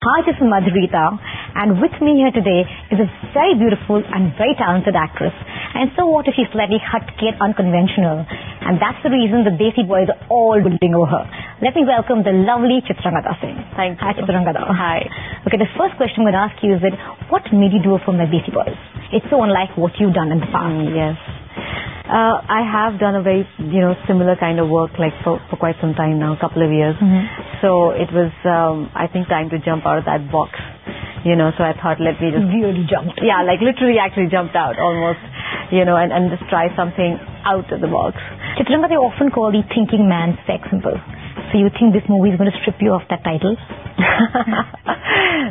Hi, this is Madhurita, and with me here today is a very beautiful and very talented actress. And so what if she's slightly hutky and unconventional? And that's the reason the Desi boys are all building over her. Let me welcome the lovely Chitrangada Singh. Thank you. Hi, Chitrangada. Hi. Okay, the first question I'm going to ask you is that what made you do a film like Desi Boys? It's so unlike what you've done in the past. Yes. I have done a very, similar kind of work like for quite some time now, a couple of years. So it was, I think, time to jump out of that box. So I thought, let me just... Really jumped. Yeah, like literally actually jumped out almost, and just try something out of the box. Chitrangada, they often call the thinking man sex symbol. So you think this movie is going to strip you of that title?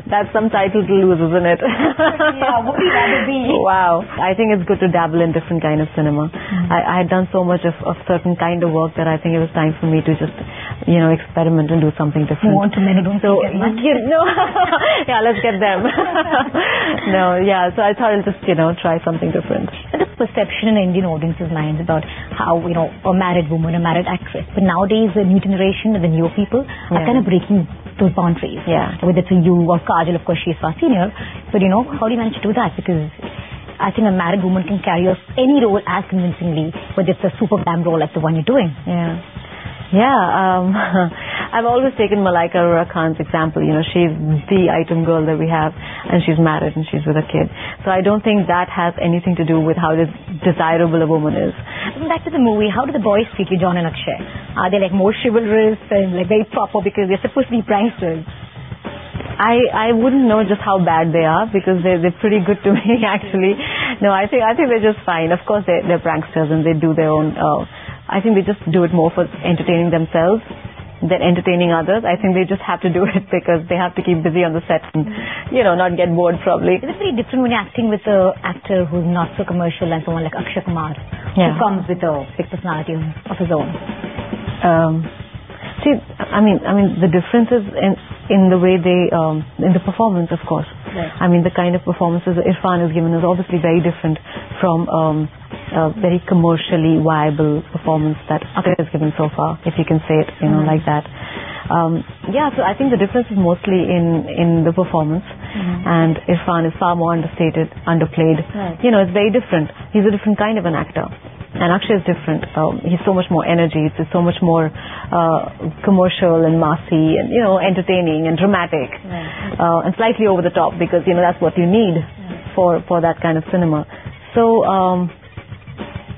That's some title to lose, isn't it? Yeah, what would you rather be? Wow. I think it's good to dabble in different kind of cinema. I had done so much of certain kind of work that I think it was time for me to just, experiment and do something different. You want to men who don't so, get much? No. Yeah, let's get them. No, yeah. So I thought I'll just, try something different. There's a perception in Indian audience's minds about how, a married woman, a married actress. But nowadays, the new generation, the newer people are kind of breaking those boundaries. Yeah. Whether it's you or Kajal, of course, she's far senior. But, how do you manage to do that? Because I think a married woman can carry off any role as convincingly, whether it's a super glam role like the one you're doing. Yeah. Yeah, I've always taken Malaika Arora Khan's example. She's the item girl that we have, and she's married and she's with a kid. So I don't think that has anything to do with how desirable a woman is. Back to the movie, how do the boys treat you, John and Akshay? Are they like more chivalrous and like very proper because they're supposed to be pranksters? I wouldn't know just how bad they are because they're pretty good to me actually. No, I think they're just fine. Of course they're pranksters and they do their own. I think they just do it more for entertaining themselves than entertaining others. I think they just have to do it because they have to keep busy on the set and, not get bored probably. Is it very different when you're acting with an actor who's not so commercial and someone like Akshay Kumar, who comes with a big personality of his own? See, I mean, the difference is in the way they, in the performance, of course. Right. I mean, the kind of performances that Irfan has given is obviously very different from a very commercially viable performance that Akshay has given so far, if you can say it, like that. So I think the difference is mostly in the performance, and Irfan is far more understated, underplayed. Right. It's very different. He's a different kind of an actor. And Akshay is different. He's so much more energy. It's so much more commercial and massy and, entertaining and dramatic. Right. And slightly over the top because, that's what you need for that kind of cinema. So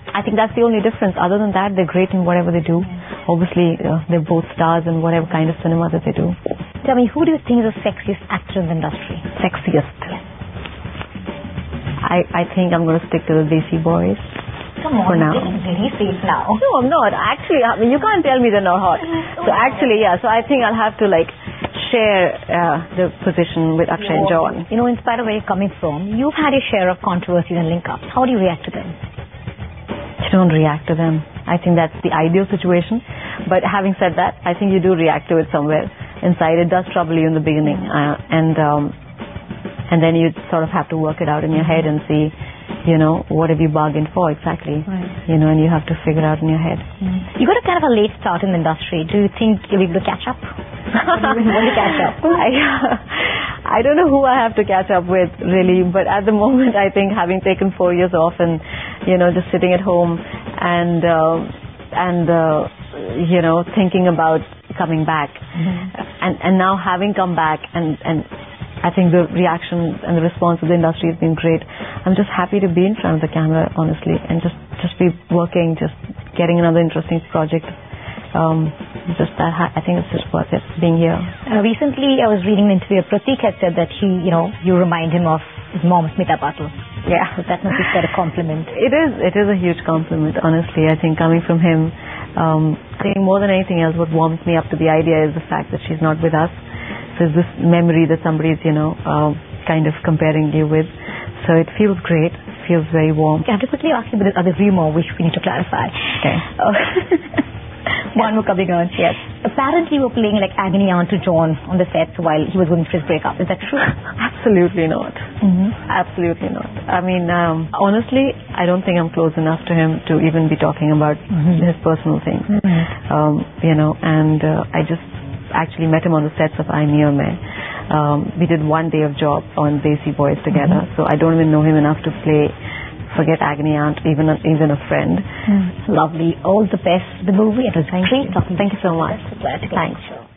I think that's the only difference. Other than that, they're great in whatever they do. Obviously, they're both stars in whatever kind of cinema that they do. Tell me, who do you think is the sexiest actor in the industry? Sexiest? Yes. I think I'm going to stick to the Desi Boys. Come on, for now. Very safe now. No, I'm not. Actually, you can't tell me they're not hot. So actually, so I think I'll have to share the position with Akshay John. In spite of where you're coming from, you've had a share of controversies and link-ups. How do you react to them? You don't react to them. I think that's the ideal situation. But having said that, I think you do react to it somewhere inside. It does trouble you in the beginning. And then you sort of have to work it out in your head and see, what have you bargained for exactly? Right. And you have to figure it out in your head. You got a kind of a late start in the industry. Do you think you'll be able to catch up? Want to catch up? I don't know who I have to catch up with really, but at the moment I think having taken 4 years off and, just sitting at home and thinking about coming back and now having come back and I think the reaction and the response of the industry has been great. I'm just happy to be in front of the camera, honestly, and just be working, just getting another interesting project. Just that, I think it's just worth it being here. Recently, I was reading an interview. Pratik had said that you remind him of his mom, Smita Patil. Yeah, so that must be quite a compliment. It is a huge compliment, honestly. I think coming from him, I think more than anything else, what warms me up to the idea is the fact that she's not with us. So it's this memory that somebody's, kind of comparing you with. So it feels great. It feels very warm. I have to quickly ask you about this other rumor, which we need to clarify. Okay. One more coming on. Yes. Apparently, you were playing like agony aunt to John on the set while he was going through his breakup. Is that true? Absolutely not. Absolutely not. I mean, honestly, I don't think I'm close enough to him to even be talking about his personal things. And I just actually met him on the sets of I Near Me. We did one day of job on Desi Boys together, so I don't even know him enough to play Forget Agony Aunt, even a friend. Lovely. All the best. The movie. It was great talking. Thank you so much. Thanks.